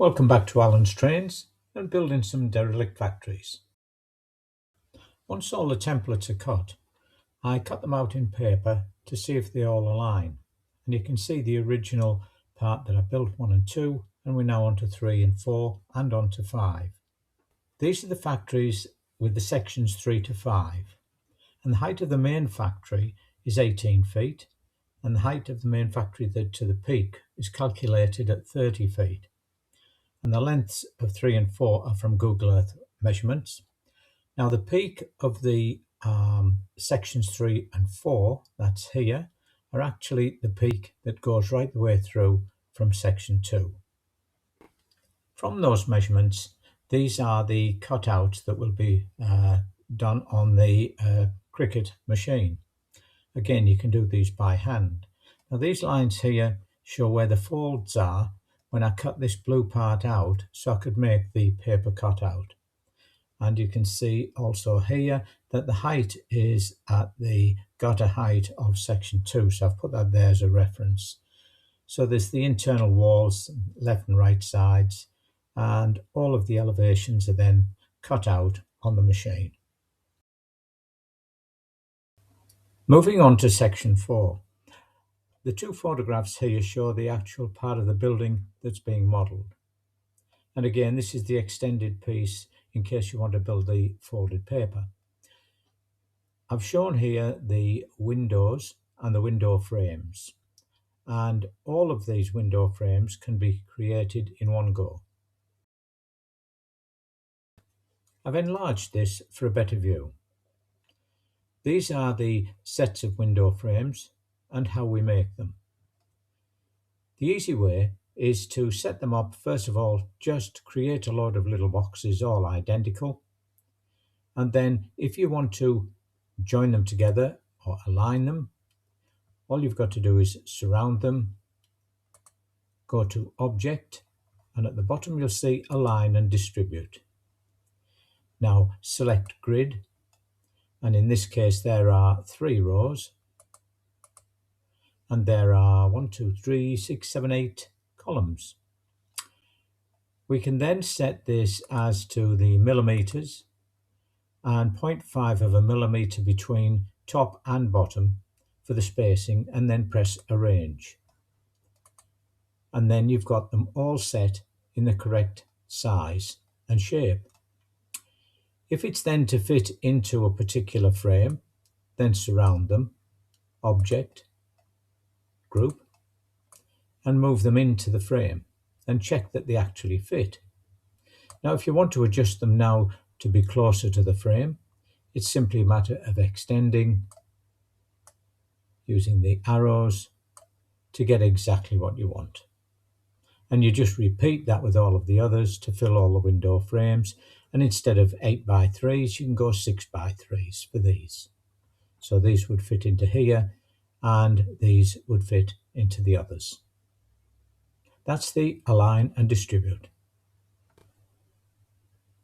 Welcome back to Alan's Trains and building some derelict factories. Once all the templates are cut, I cut them out in paper to see if they all align. And you can see the original part that I built 1 and 2, and we're now on to 3 and 4 and on to 5. These are the factories with the sections 3 to 5. And the height of the main factory is 18 feet, and the height of the main factory to the peak is calculated at 30 feet. And the lengths of 3 and 4 are from Google Earth measurements. Now the peak of the sections 3 and 4, that's here, are actually the peak that goes right the way through from section 2. From those measurements, these are the cutouts that will be done on the Cricut machine. Again, you can do these by hand. Now these lines here show where the folds are when I cut this blue part out so I could make the paper cutout. And you can see also here that the height is at the gutter height of section 2, so I've put that there as a reference. So there's the internal walls, left and right sides, and all of the elevations are then cut out on the machine. Moving on to section 4. The two photographs here show the actual part of the building that's being modelled. And again, this is the extended piece in case you want to build the folded paper. I've shown here the windows and the window frames. And all of these window frames can be created in one go. I've enlarged this for a better view. These are the sets of window frames and how we make them. The easy way is to set them up, first of all, just create a load of little boxes all identical. And then if you want to join them together or align them, all you've got to do is surround them, go to Object, and at the bottom you'll see Align and Distribute. Now select Grid, and in this case there are 3 rows, and there are 1, 2, 3, 6, 7, 8 columns. We can then set this as to the millimeters and 0.5 of a millimeter between top and bottom for the spacing, and then press Arrange. And then you've got them all set in the correct size and shape. If it's then to fit into a particular frame, then surround them, Object, Group, and move them into the frame and check that they actually fit. Now if you want to adjust them now to be closer to the frame, it's simply a matter of extending using the arrows to get exactly what you want. And you just repeat that with all of the others to fill all the window frames, and instead of 8x3s you can go 6x3s for these. So these would fit into here and these would fit into the others. That's the Align and Distribute.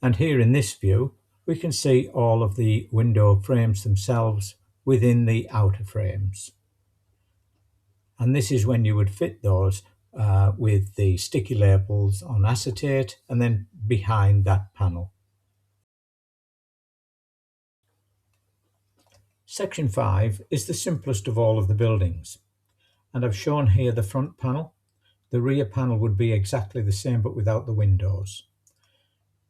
And here in this view we can see all of the window frames themselves within the outer frames. And this is when you would fit those with the sticky labels on acetate and then behind that panel. Section 5 is the simplest of all of the buildings, and I've shown here the front panel. The rear panel would be exactly the same but without the windows.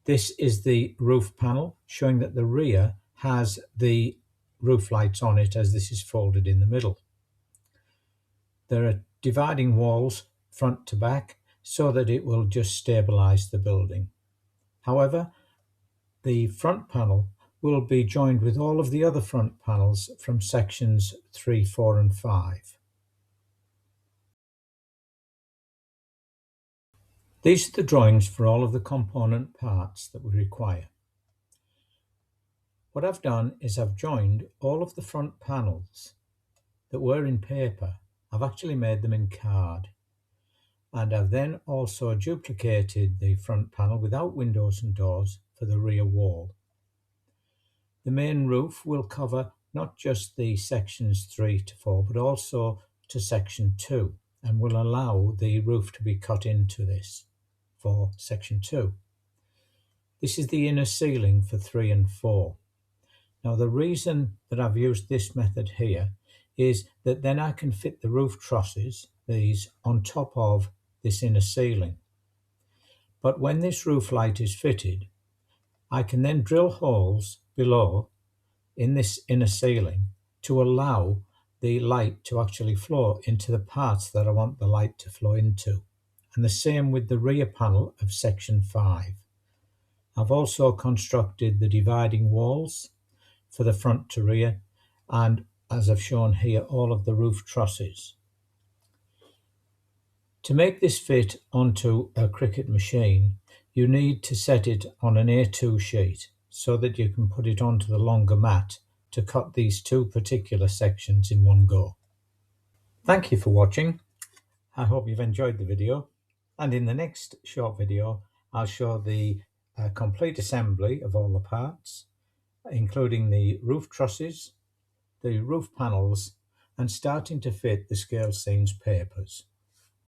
This is the roof panel, showing that the rear has the roof lights on it as this is folded in the middle. There are dividing walls front to back so that it will just stabilize the building. However, the front panel will be joined with all of the other front panels from sections 3, 4 and 5. These are the drawings for all of the component parts that we require. What I've done is I've joined all of the front panels that were in paper. I've actually made them in card. And I've then also duplicated the front panel without windows and doors for the rear wall. The main roof will cover not just the sections 3 to 4 but also to section 2, and will allow the roof to be cut into this. for section 2. This is the inner ceiling for 3 and 4. Now the reason that I've used this method here is that then I can fit the roof trusses, these, on top of this inner ceiling. But when this roof light is fitted, I can then drill holes below in this inner ceiling to allow the light to actually flow into the parts that I want the light to flow into. And the same with the rear panel of section 5. I've also constructed the dividing walls for the front to rear, and as I've shown here, all of the roof trusses. To make this fit onto a Cricut machine, you need to set it on an A2 sheet so that you can put it onto the longer mat to cut these two particular sections in one go. Thank you for watching. I hope you've enjoyed the video, and in the next short video I'll show the complete assembly of all the parts, including the roof trusses, the roof panels, and starting to fit the scale scenes papers.